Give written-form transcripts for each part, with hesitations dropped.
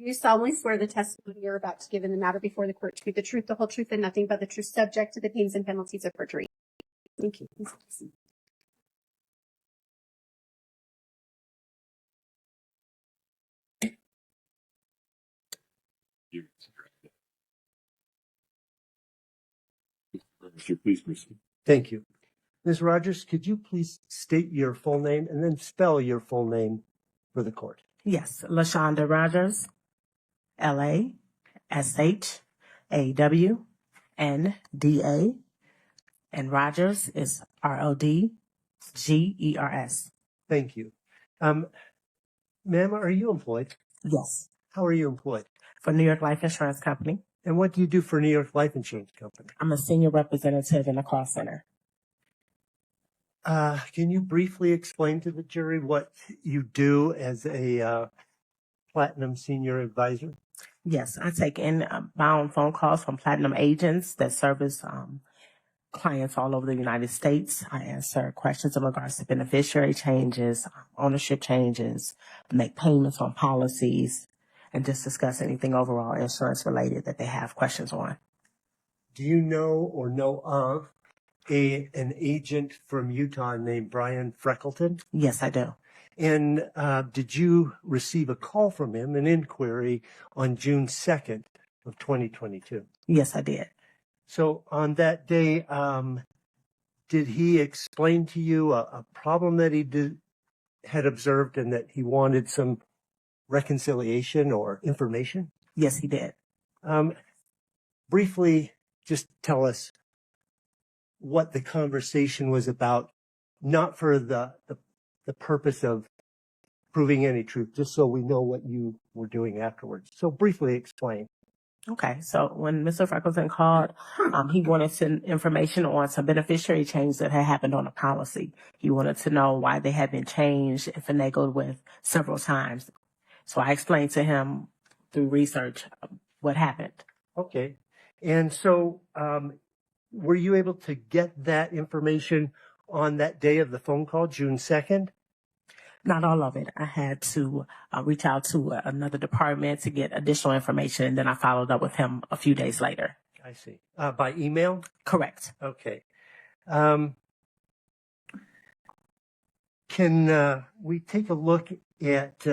Do you solemnly swear the testimony you're about to give in the matter before the court to be the truth, the whole truth, and nothing but the truth, subject to the pains and penalties of perjury? Thank you. Please proceed. Thank you. Ms. Rodgers, could you please state your full name and then spell your full name for the court? Yes, Lashawnda Rodgers, Lashawnda, and Rodgers is Rodgers. Thank you. Ma'am, are you employed? Yes, How are you employed? for New York Life Insurance Company. And what do you do for New York Life Insurance Company? I'm a senior representative in a call center. Can you briefly explain to the jury what you do as a Platinum Senior Advisor? Yes, I take inbound phone calls from Platinum agents that service clients all over the United States. I answer questions in regards to beneficiary changes, ownership changes, make payments on policies, and just discuss anything overall insurance related that they have questions on. Do you know or know of an agent from Utah named Brian Freckleton? Yes, I do. And did you receive a call from him, an inquiry, on June 2nd of 2022? Yes, I did. So on that day, did he explain to you a problem that he had observed and that he wanted some reconciliation or information? Yes, he did. Briefly, just tell us what the conversation was about, not for the purpose of proving any truth, just so we know what you were doing afterwards. So briefly explain. Okay, so when Mr. Freckleton called, he wanted some information on some beneficiary changes that had happened on a policy. He wanted to know why they had been changed and finagled with several times. So I explained to him through research what happened. Okay. And so were you able to get that information on that day of the phone call, June 2nd? Not all of it. I had to reach out to another department to get additional information, and then I followed up with him a few days later. I see. By email? Correct. Okay. Can we take a look at,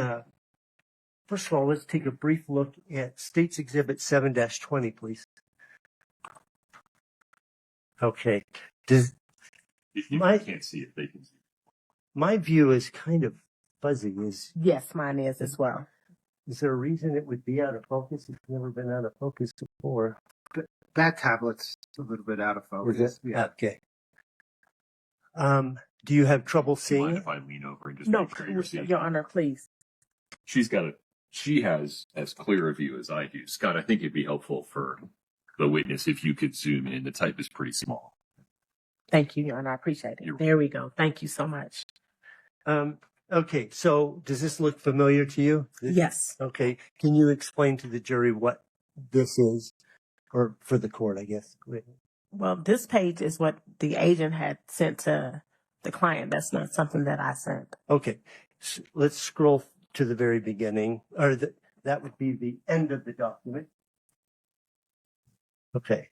first of all, let's take a brief look at States Exhibit 7-20, please. Okay. If you can't see it, they can see it. My view is kind of fuzzy. Yes, mine is as well. Is there a reason it would be out of focus? It's never been out of focus before. That tablet's a little bit out of focus. Is it? Yeah. Okay. Do you have trouble seeing Mind it? if I lean over and just No, make sure you're seeing Your it? Honor, please. She has as clear a view as I do. Scott, I think it'd be helpful for the witness if you could zoom in. The type is pretty small. Thank you, Your Honor. I appreciate it. There we go. Thank you so much. Okay, so does this look familiar to you? Yes. Okay, can you explain to the jury what this is, or for the court, I guess? Well, this page is what the agent had sent to the client. That's not something that I sent. Okay, so let's scroll to the very beginning, or that would be the end of the document. Okay,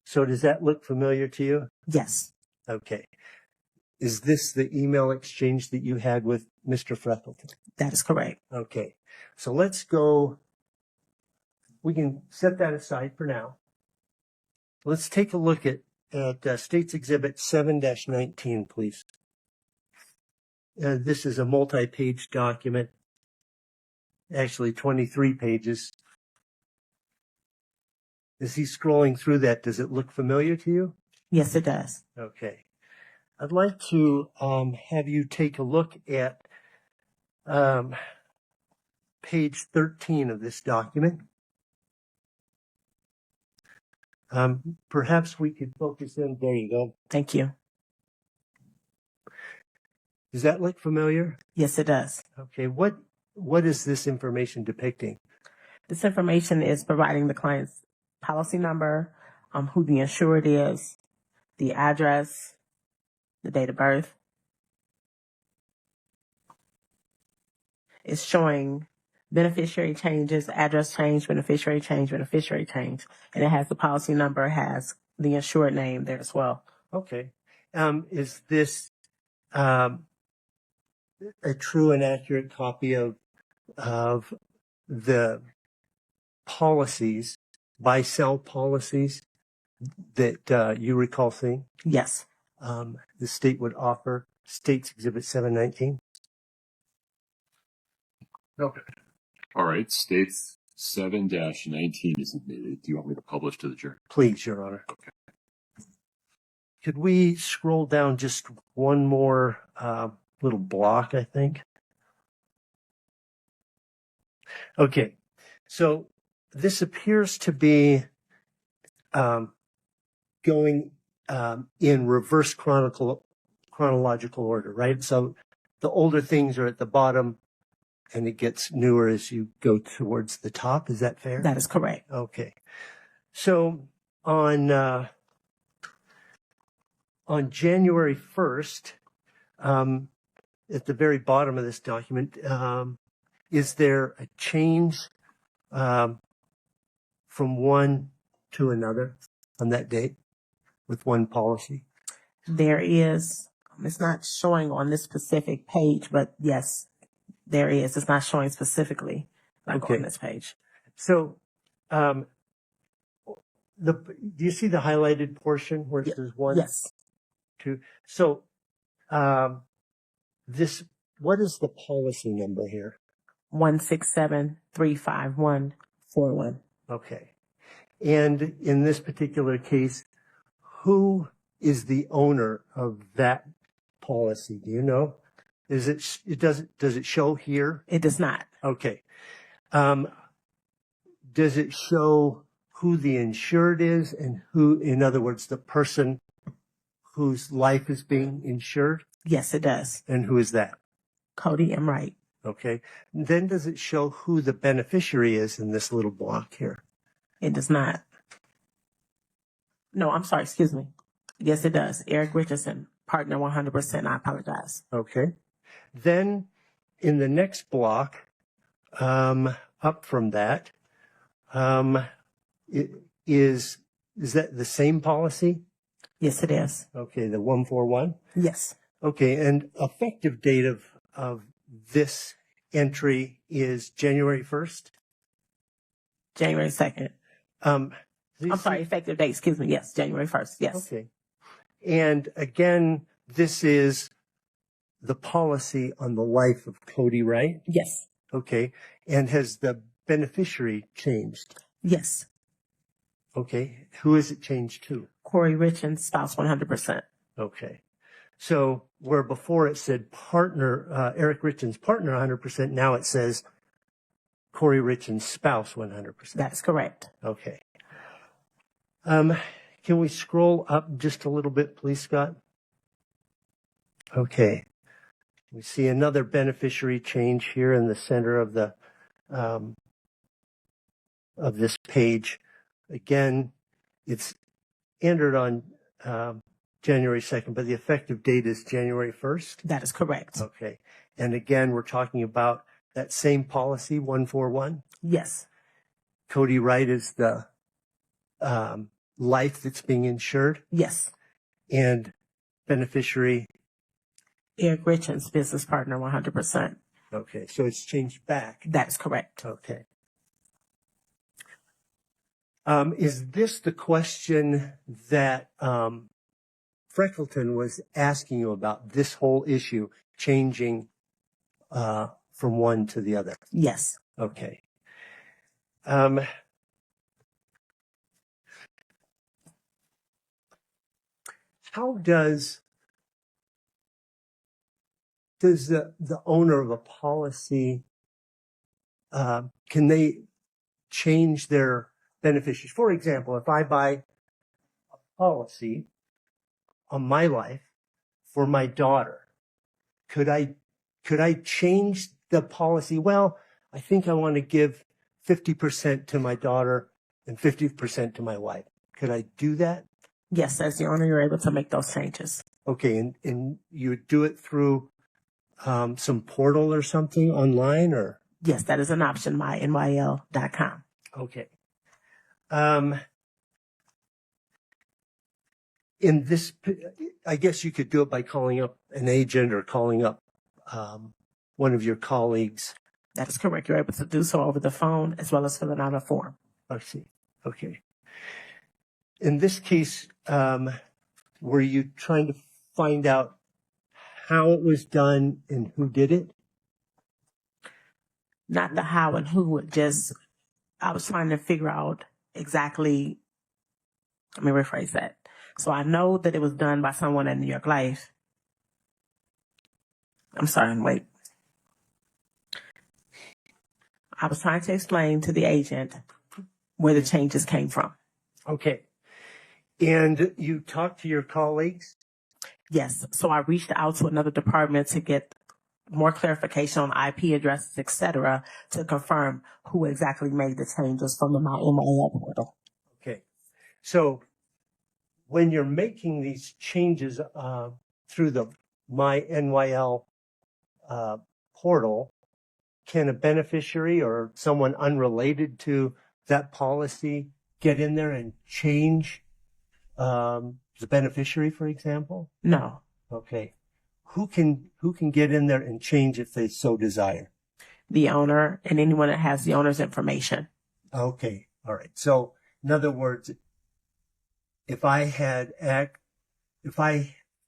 so does that look familiar to you? Yes. Okay. Is this the email exchange that you had with Mr. Freckleton? That is correct. Okay. So let's go. We can set that aside for now. Let's take a look at States Exhibit 7-19, please. This is a multi-page document, actually 23 pages. As he's scrolling through that, does it look familiar to you? Yes, it does. Okay. I'd like to have you take a look at page 13 of this document. Perhaps we could focus in. There you go. Thank you. Does that look familiar? Yes, it does. Okay. What is this information depicting? This information is providing the client's policy number, who the insured is, the address, the date of birth. It's showing Beneficiary changes, address change, beneficiary change, beneficiary change. And it has the policy number, has the insured name there as well. Okay. Is this a true and accurate copy of the policies, buy-sell policies that you recall seeing? Yes. The state would offer States Exhibit 719. Okay. All right. States 7-19 is admitted. Do you want me to publish to the jury? Please, Your Honor. Okay. Could we scroll down just one more little block, I think? Okay. So this appears to be going in reverse chronological order, right? So the older things are at the bottom and it gets newer as you go towards the top. Is that fair? That is correct. Okay. So on January 1st, at the very bottom of this document, is there a change from one to another on that date with one policy? There is, it's not showing on this specific page, but yes, there is. It's not showing specifically like Okay. on this page. So, do you see the highlighted portion where it says one, Yes. two? So, what is the policy number here? 167-35141. Okay. And in this particular case, who is the owner of that policy? Do you know? Does it show here? It does not. Okay. Does it show who the insured is and who, in other words, the person whose life is being insured? Yes, it does. And who is that? Cody M. Wright. Okay. Then does it show who the beneficiary is in this little block here? It does not. No, I'm sorry. Excuse me. Yes, it does. Eric Richins, partner 100%. I apologize. Okay. Then in the next block, up from that, is that the same policy? Yes, it is. Okay, the 141. Yes. Okay, and effective date of this entry is January 1st? January 2nd. I'm These- sorry, effective date. Excuse me. Yes, January 1st. Yes. Okay. And again, this is the policy on the life of Cody, right? Yes. Okay. And has the beneficiary changed? Yes. Okay. Who is it changed to? Kouri Richins, spouse 100%. Okay. So where before it said partner, Eric Richins, partner 100%, now it says Kouri Richins, spouse 100%. That's correct. Okay. Can we scroll up just a little bit, please, Scott? Okay. We see another beneficiary change here in the center of the of this page. Again, it's entered on January 2nd, but the effective date is January 1st. That is correct. Okay. And again, we're talking about that same policy, 141. Yes. Cody Wright is the life that's being insured, Yes. and beneficiary. Eric Richins, business partner 100%. Okay, so it's changed back. That is correct. Okay. Is this the question that Freckleton was asking you about, this whole issue changing from one to the other? Yes. Okay. How does the owner of a policy, can they change their beneficiaries? For example, if I buy a policy on my life for my daughter, could I change the policy? Well, I think I want to give 50% to my daughter and 50% to my wife. Could I do that? Yes, as the owner, you're able to make those changes. Okay, and you would do it through some portal or something online, or? Yes, that is an option, mynyl.com. Okay. In this, I guess you could do it by calling up an agent or calling up one of your colleagues. That is correct. You're able to do so over the phone as well as filling out a form. I see. Okay. In this case, were you trying to find out how it was done and who did it? Not the how and who, just I was trying to figure out exactly, let me rephrase that. So I know that it was done by someone at New York Life. I'm sorry, wait. I was trying to explain to the agent where the changes came from. Okay. And you talked to your colleagues? Yes. So I reached out to another department to get more clarification on IP addresses, etc., to confirm who exactly made the changes from the MyNYL portal. Okay. So when you're making these changes through the MyNYL portal, can a beneficiary or someone unrelated to that policy get in there and change the beneficiary, for example? No. Okay. Who can get in there and change if they so desire? The owner and anyone that has the owner's information. Okay. All right. So in other words, if I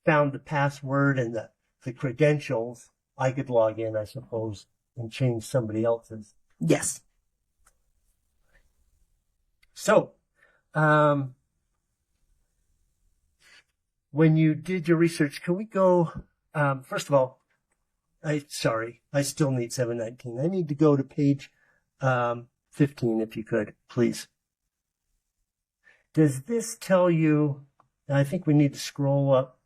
found the password and the credentials, I could log in, I suppose, and change somebody else's. Yes. So, when you did your research, can we go, first of all, I still need 719. I need to go to page 15, if you could, please. Does this tell you, and I think we need to scroll up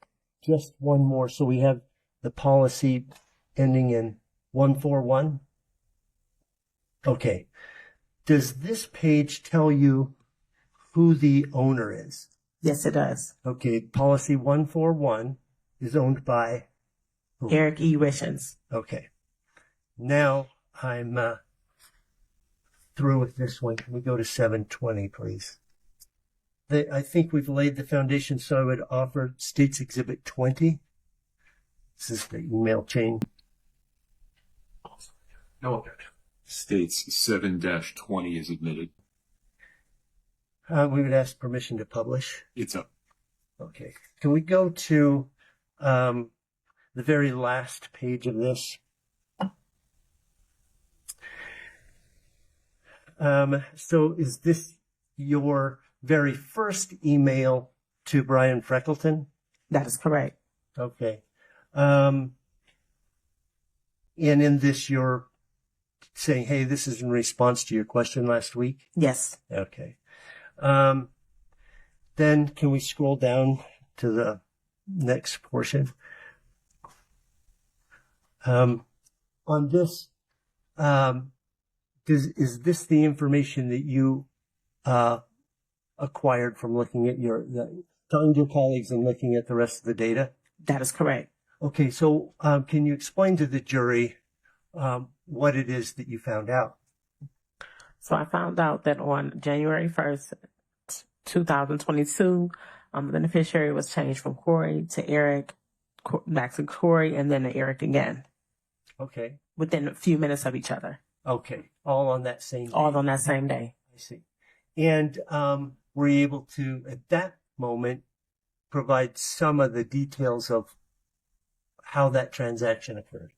just one more so we have the policy ending in 141? Okay. Does this page tell you who the owner is? Yes, it does. Okay. Policy 141 is owned by who? Eric E. Richins. Okay. Now I'm through with this one. Can we go to 720, please? I think we've laid the foundation, so I would offer States Exhibit 20. This is the email chain. No objection. States 7-20 is admitted. We would ask permission to publish. It's up. Okay. Can we go to the very last page of this? So is this your very first email to Brian Freckleton? That is correct. Okay. And in this, you're saying, hey, this is in response to your question last week? Yes. Okay. Then can we scroll down to the next portion? On this, is this the information that you acquired from looking at talking to your colleagues and looking at the rest of the data? That is correct. Okay, so can you explain to the jury what it is that you found out? So I found out that on January 1st, 2022, the beneficiary was changed from Kouri to Eric, back to Kouri, and then to Eric again. Okay. Within a few minutes of each other. Okay. All on that same day. All on that same day. I see. And were you able to, at that moment, provide some of the details of how that transaction occurred?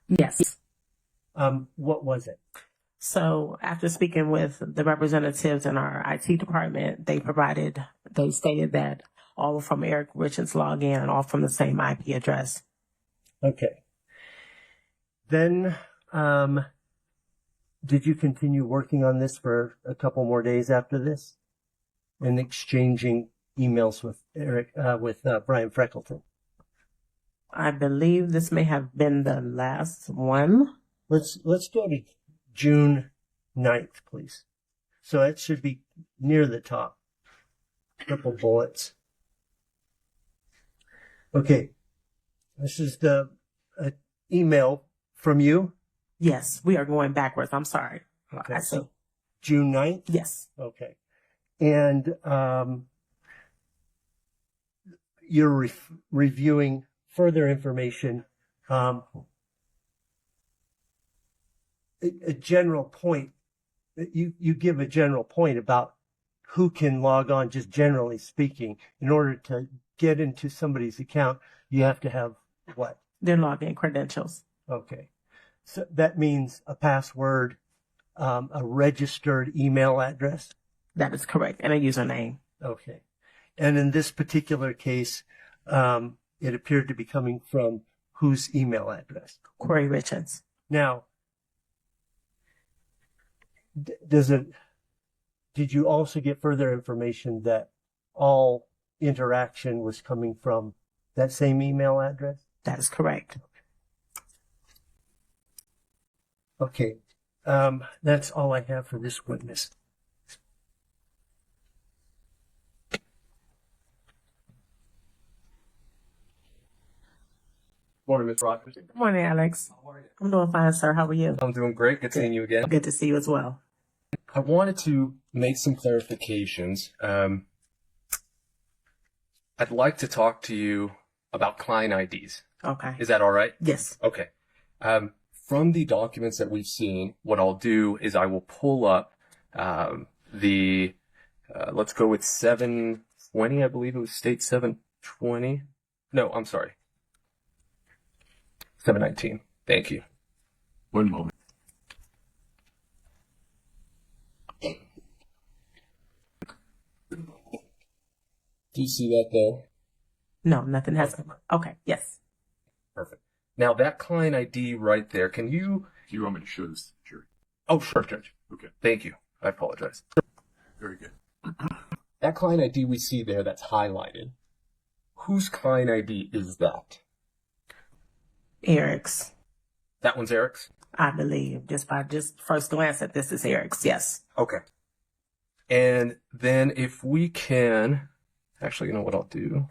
Yes. What was it? So after speaking with the representatives in our IT department, they stated that all were from Eric Richins login and all from the same IP address. Okay. Then, did you continue working on this for a couple more days after this and exchanging emails with Brian Freckleton? I believe this may have been the last one. Let's go to June 9th, please. So it should be near the top. Couple bullets. Okay. This is the email from you Yes, we are going backwards. I'm sorry. Okay. I see. June 9th? Yes, Okay. And you're reviewing further information. A general point, you give a general point about who can log on, just generally speaking. In order to get into somebody's account, you have to have what? their login credentials. Okay. So that means a password, a registered email address. That is correct, and a username. Okay. And in this particular case, it appeared to be coming from whose email address? Kouri Richins. Now, did you also get further information that all interaction was coming from that same email address? That is correct. Okay. That's all I have for this witness. Morning, Ms. Rodgers. Good morning, Alex. I'm doing fine, sir. How are you? I'm doing great. Good seeing you again. Good to see you as well. I wanted to make some clarifications. I'd like to talk to you about client IDs. Okay. Is that all right? Yes. Okay. From the documents that we've seen, what I'll do is I will pull up let's go with 720, I believe it was state 720. No, I'm sorry. 719. Thank you. One moment. Do you see that there? No, nothing has come up. Okay. Yes. Perfect. Now that client ID right there, can you... Do you want me to show this to the jury? Oh, sure, Judge. Okay, Thank you. I apologize. very good. That client ID we see there that's highlighted, whose client ID is that? Eric's. That one's Eric's? I believe just first glance at this is Eric's. Yes. Okay. And then if we can, actually, you know what I'll do?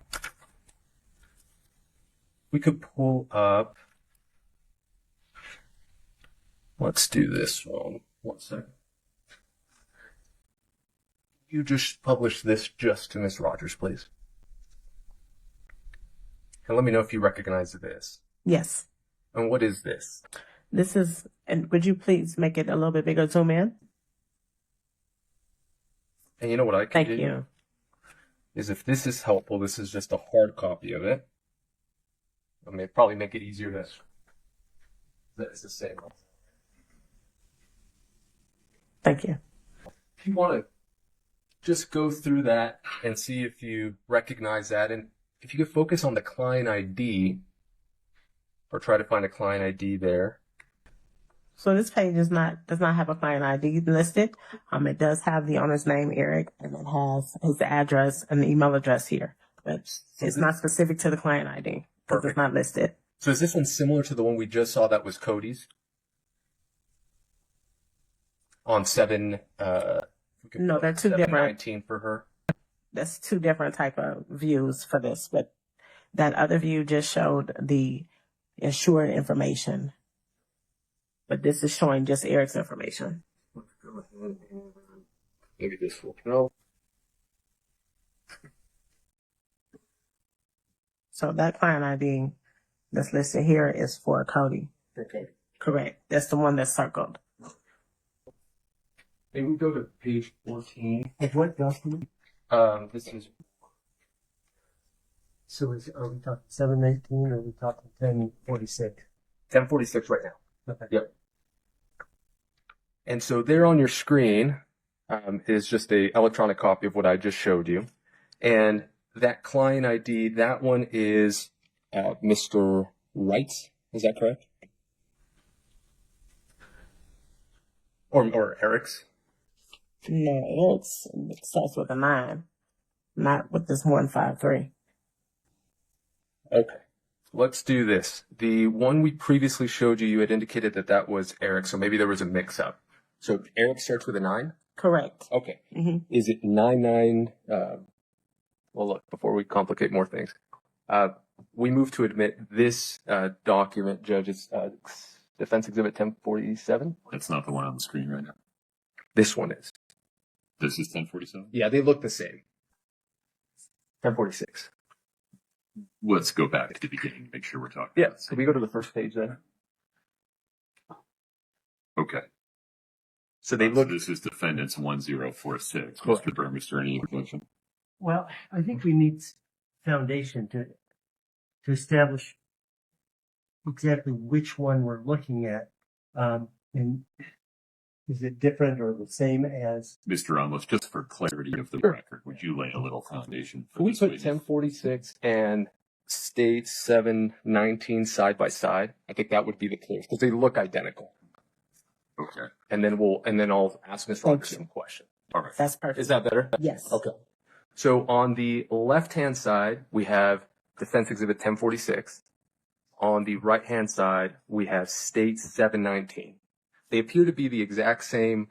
We could pull up, let's do this one. 1 second. You just publish this just to Ms. Rodgers, please. And let me know if you recognize this. Yes. And what is this? This is, and would you please make it a little bit bigger, zoom in? And you know what I can Thank do? you. Is if this is helpful, this is just a hard copy of it. I mean, probably make it easier to. That's the same. Thank you. If you want to just go through that and see if you recognize that, and if you could focus on the client ID, or try to find a client ID there. So this page does not have a client ID listed. It does have the owner's name, Eric, and it has his address and email address here, but it's not specific to the client ID because it's Perfect. not listed. So is this one similar to the one we just saw that was Cody's? On 7, No, they're two different. 719 for her. That's two different type of views for this, but that other view just showed the insured information, but this is showing just Eric's information. Let's go ahead and maybe this will help. So that client ID that's listed here is for Cody. Okay. Correct. That's the one that's circled. Maybe we go to page 14. Of what document? This is So are we talking 719 or are we talking 1046? 1046 right now. Okay. Yep. And so there on your screen is just a electronic copy of what I just showed you. And that client ID, that one is Mr. Wright. Is that correct? Or Eric's? No, it starts with a 9, not with this 153. Okay. Let's do this. The one we previously showed you, you had indicated that that was Eric, so maybe there was a mix-up. So Eric starts with a 9? Correct. Okay. Mm-hmm. Is it 99? Well, look, before we complicate more things, we move to admit this document, Judge, it's Defense Exhibit 1047. That's not the one on the screen right now. This one is. This is 1047. Yeah, they look the same. 1046. Let's go back to the beginning to make sure we're talking. Yeah. about the Can same. we go to the first page there? Okay. So they So look. this is defendants 1046. Correct. Mr. Burmester, any information? Well, I think we need foundation to establish exactly which one we're looking at. And is it different or the same as? Mr. Ramos, just for clarity of the Sure. record, would you lay a little foundation for Can we this put witness? 1046 and State 719 side by side? I think that would be the clearest because they look identical. Okay. And then I'll ask Ms. Rodgers some questions. All right. That's perfect. Is that better? Yes. Okay. So on the left-hand side, we have Defense Exhibit 1046. On the right-hand side, we have State 719. They appear to be the exact same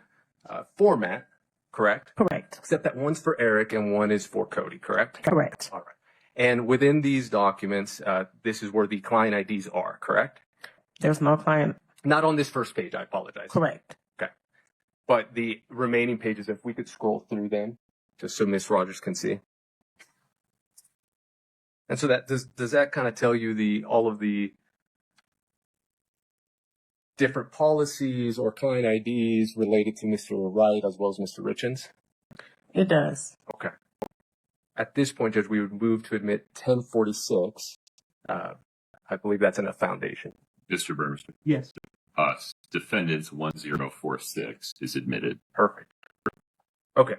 format, correct? Correct. Except that one's for Eric and one is for Cody, correct? Correct. All right. And within these documents, this is where the client IDs are, correct? There's no client. Not on this first page, I apologize. Correct. Okay. But the remaining pages, if we could scroll through them, just so Ms. Rodgers can see. And so that does that kind of tell you all of the different policies or client IDs related to Mr. Wright as well as Mr. Richins? It does. Okay. At this point, Judge, we would move to admit 1046. I believe that's in a foundation. Mr. Burmester, Yes. defendants 1046 is admitted. Perfect. Okay.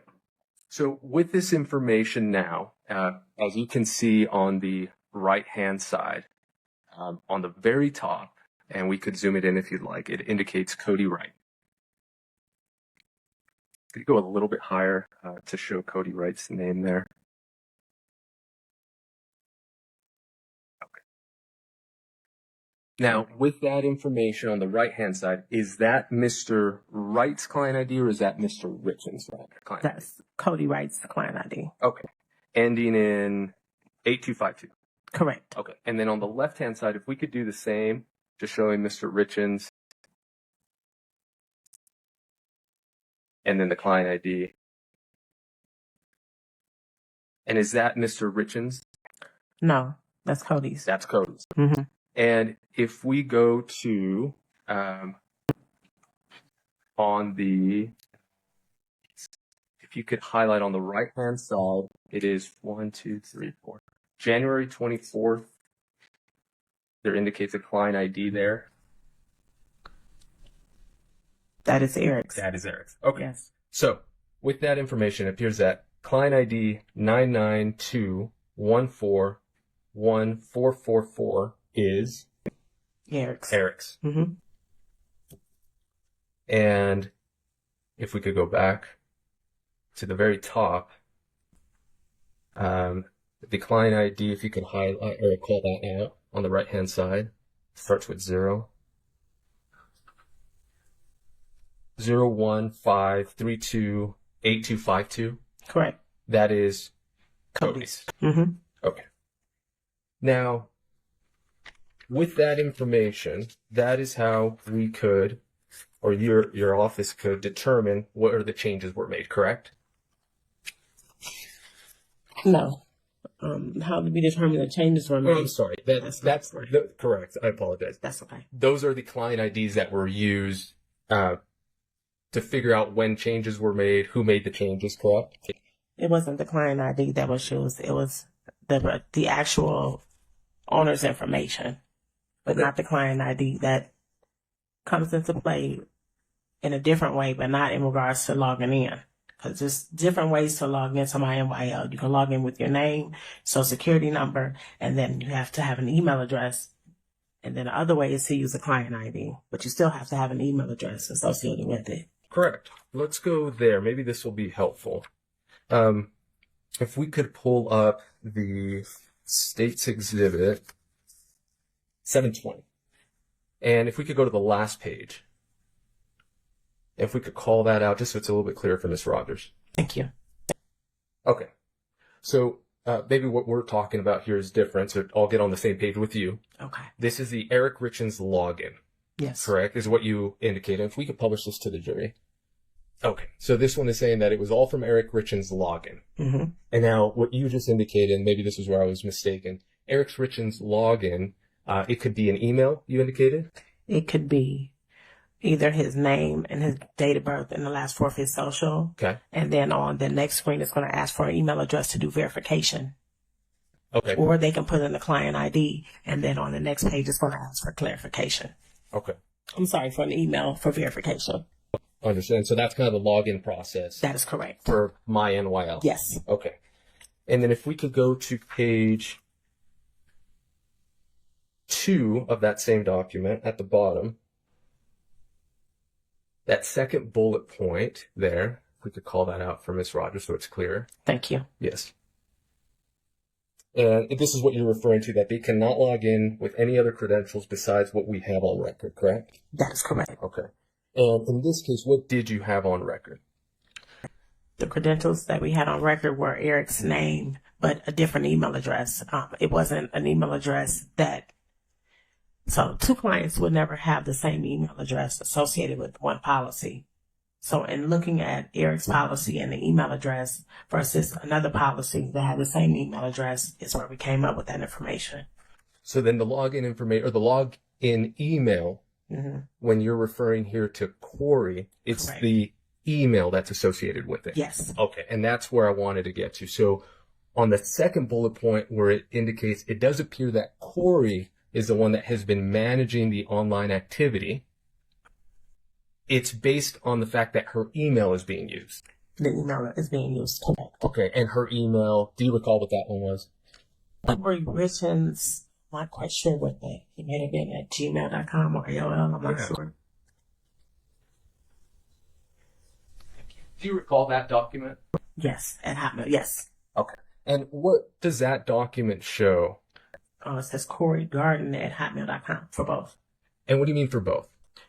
So with this information now, as you can see on the right-hand side, on the very top, and we could zoom it in if you'd like, it indicates Cody Wright. Could you go a little bit higher to show Cody Wright's name there? Okay. Now, with that information on the right-hand side, is that Mr. Wright's client ID or is that Mr. Richins' client ID? That's Cody Wright's client ID. Okay. Ending in 8252. Correct. Okay. And then on the left-hand side, if we could do the same, just showing Mr. Richins and then the client ID. And is that Mr. Richins? No, that's Cody's. That's Cody's. Mm-hmm. And if we go to on the, if you could highlight on the right-hand side, it is 1, 2, 3, 4. January 24th. There indicates a client ID there. That is Eric's. That is Eric's. Okay. Yes. So with that information, it appears that client ID 992141444 is Eric's. Eric's. Mm-hmm. And if we could go back to the very top, the client ID, if you could highlight or call that out on the right-hand side, starts with 0. 015328252. Correct. That is Cody's. Mm-hmm. Okay. Now, with that information, that is how we could, or your office could determine where the changes were made, correct? No. How did we determine the changes were Oh, made? I'm sorry. That's right. correct. I apologize. That's okay. Those are the client IDs that were used to figure out when changes were made, who made the changes, correct? It wasn't the client ID that was used. It was the actual owner's information, but not the client ID that comes into play in a different way, but not in regards to logging in. Because there's different ways to log into MyNYL. You can log in with your name, social security number, and then you have to have an email address. And then the other way is to use a client ID, but you still have to have an email address associated with it. Correct. Let's go there. Maybe this will be helpful. If we could pull up the States Exhibit 720. And if we could go to the last page. If we could call that out, just so it's a little bit clearer for Ms. Rodgers. Thank you. Okay. So maybe what we're talking about here is different, so I'll get on the same page with you. Okay. This is the Eric Richins login. Yes. correct, is what you indicated. If we could publish this to the jury. Okay, so this one is saying that it was all from Eric Richins' login. Mm-hmm. And now what you just indicated, and maybe this is where I was mistaken, Eric Richins' login, it could be an email, you indicated? It could be either his name and his date of birth and the last four of his social. Okay. And then on the next screen, it's going to ask for an email address to do verification. Okay. Or they can put in the client ID, and then on the next page, it's going to ask for clarification. Okay. I'm sorry, for an email for verification. Understand. So that's kind of the login process That is correct. for my NYL. Yes. Okay. And then if we could go to page 2 of that same document at the bottom, that second bullet point there, if we could call that out for Ms. Rodgers so it's clear. Thank you. Yes. And this is what you're referring to, that they cannot log in with any other credentials besides what we have on record, correct? That is correct. Okay. And in this case, what did you have on record? The credentials that we had on record were Eric's name, but a different email address. It wasn't an email address so two clients would never have the same email address associated with one policy. So in looking at Eric's policy and the email address versus another policy that had the same email address is where we came up with that information. So then the login information, or the login email, Mm-hmm. when you're referring here to Kouri, it's Correct. the email that's associated with it. Yes. Okay, and that's where I wanted to get to. So on the second bullet point where it indicates, it does appear that Kouri is the one that has been managing the online activity. It's based on the fact that her email is being used. The email is being used. Correct. Okay, and her email, do you recall what that one was? Kouri Richins, I'm not quite sure what that. It may have been at gmail.com or AOL. I'm not sure. Do you recall that document? Yes, at Hotmail. Yes. Okay. And what does that document show? It says Kouri Garden at hotmail.com for both. And what do you mean for both?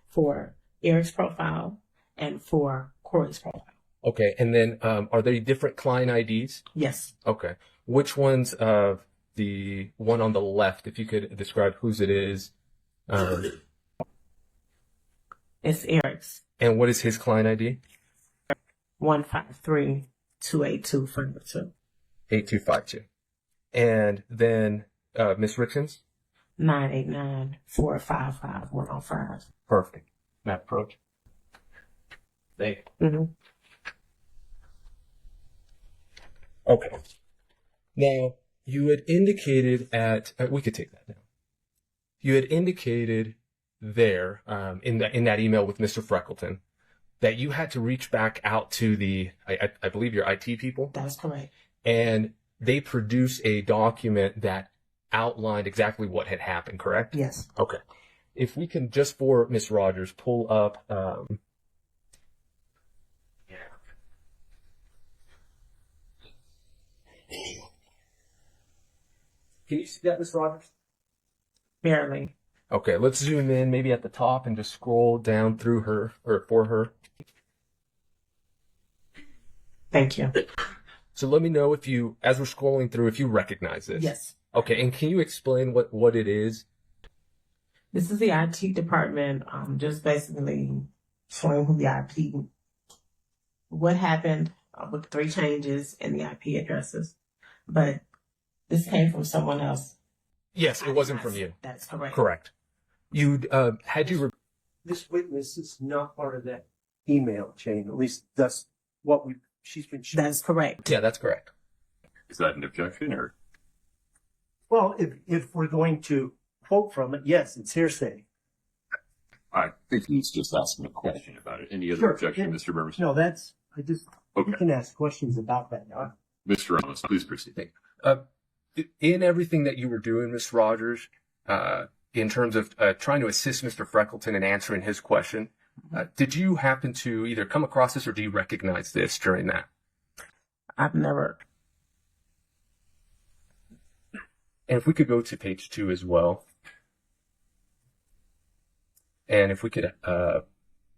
For Eric's profile and for Kouri's profile. Okay, and then are they different client IDs? Yes. Okay. Which one's the one on the left, if you could describe whose it is? It's Eric's. And what is his client ID? 153-282-52. 8252. And then Ms. Richins? 989-455-105. Perfect. Map approach. Thank you. Mm-hmm. Okay. Now, you had indicated we could take that now. You had indicated there in that email with Mr. Freckleton that you had to reach back out to I believe your IT people, That is correct. and they produced a document that outlined exactly what had happened, correct? Yes. Okay. If we can, just for Ms. Rodgers, pull up Can you see that, Ms. Rodgers? Barely. Okay, let's zoom in maybe at the top and just scroll down through her, or for her. Thank you. So let me know if you, as we're scrolling through, if you recognize this. Yes. Okay, and can you explain what it is? This is the IT department, just basically showing who the IP, what happened with 3 changes in the IP addresses. But this came from someone else. Yes, it wasn't from you. That is correct. Correct. You This witness is not part of that email chain. At least that's what she's been shown. That is correct. Yeah, that's correct. Is that an objection or? Well, if we're going to quote from it, yes, it's hearsay. I think he's just asking a question about it. Any other Sure, objection, yeah. Mr. Burmers? No, Okay. you can ask questions about that now. Mr. Ramos, please proceed. In everything that you were doing, Ms. Rodgers, in terms of trying to assist Mr. Freckleton in answering his question, did you happen to either come across this or do you recognize this during that? I've never. And if we could go to page 2 as well. And if we could kind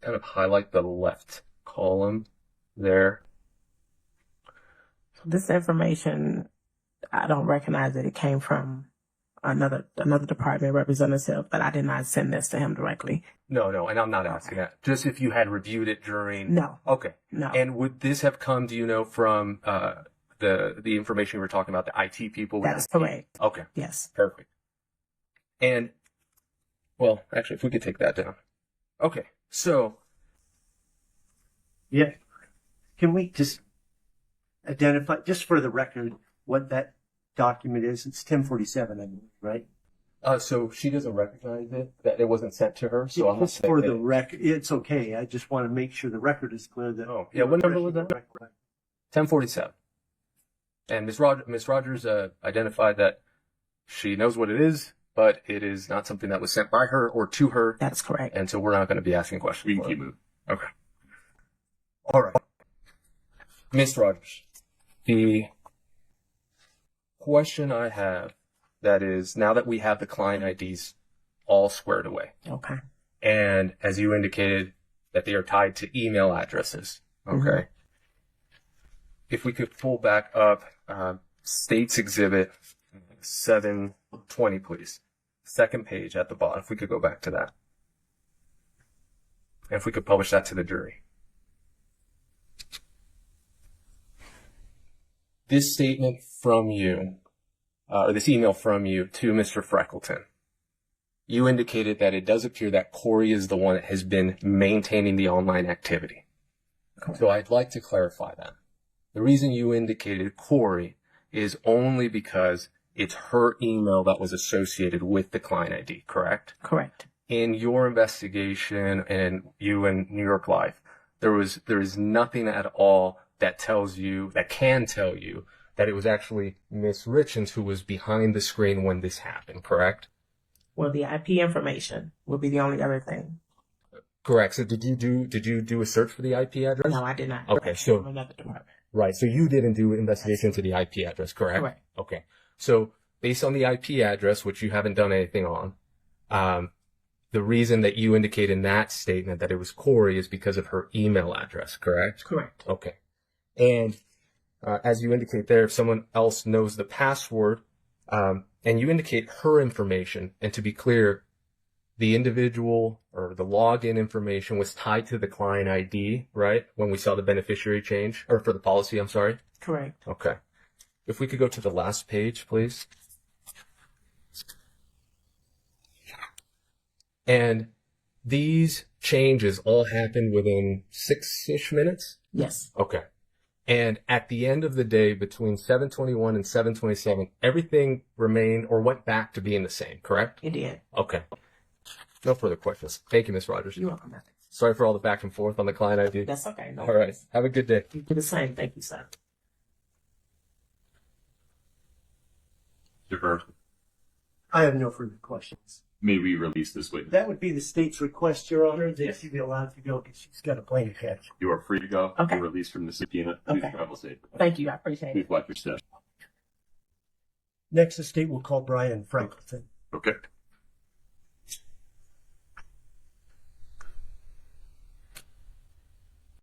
of highlight the left column there. This information, I don't recognize that it came from another department representative, but I did not send this to him directly. No, and I'm not asking that. Just if you had reviewed it during. No. Okay. No. And would this have come, do you know, from the information we were talking about, the IT people? That is correct. Okay. Yes. Perfect. And, well, actually, if we could take that down. Okay. So, Yeah. Can we just identify, just for the record, what that document is? It's 1047, I believe, right? so she doesn't recognize it, that it wasn't sent to her. So I'm not Just for the record, it's okay. I just want to make sure the record is clear that. Oh, yeah. What number was that? 1047. And Ms. Rogers identified that she knows what it is, but it is not something that was sent by her or to her. That's correct. And so we're not going to be asking questions. We can keep moving. Okay. All right. Ms. Rogers, the question I have, that is, now that we have the client IDs all squared away, Okay. and as you indicated that they are tied to email addresses, okay? If we could pull back up States Exhibit 720, please. Second page at the bottom, if we could go back to that. And if we could publish that to the jury. This statement from you, or this email from you to Mr. Freckleton, you indicated that it does appear that Kouri is the one that has been maintaining the online activity. So I'd like to clarify that. The reason you indicated Kouri is only because it's her email that was associated with the client ID, correct? Correct. In your investigation and you in New York Life, there is nothing at all that can tell you that it was actually Miss Richins who was behind the screen when this happened, correct? Well, the IP information will be the only other thing. Correct. So did you do a search for the IP address? No, I did not. Okay, so From another department. right. So you didn't do investigation into the IP address, correct? Correct. Okay. So based on the IP address, which you haven't done anything on, the reason that you indicate in that statement that it was Kouri is because of her email address, correct? Correct. Okay. And as you indicate there, if someone else knows the password, and you indicate her information, and to be clear, the individual or the login information was tied to the client ID, right? When we saw the beneficiary change, or for the policy, I'm sorry. Correct. Okay. If we could go to the last page, please. And these changes all happened within 6-ish minutes? Yes. Okay. And at the end of the day, between 7:21 and 7:27, everything remained or went back to being the same, correct? It did. Okay. No further questions. Thank you, Ms. Rogers. You're welcome. Sorry for all the back and forth on the client ID. That's okay. No All right. Have a good day. You do the same. Thank you, sir. Mr. Burns, I have no further questions. may we release this witness? That would be the state's request, Your Honor, that she be allowed to go because she's got a plane to catch. You are free to go. Okay. You're released from the subpoena. Please Okay. travel safe. Thank you. I appreciate it. Please watch your step. Next, the state will call Brian Franklinton. Okay.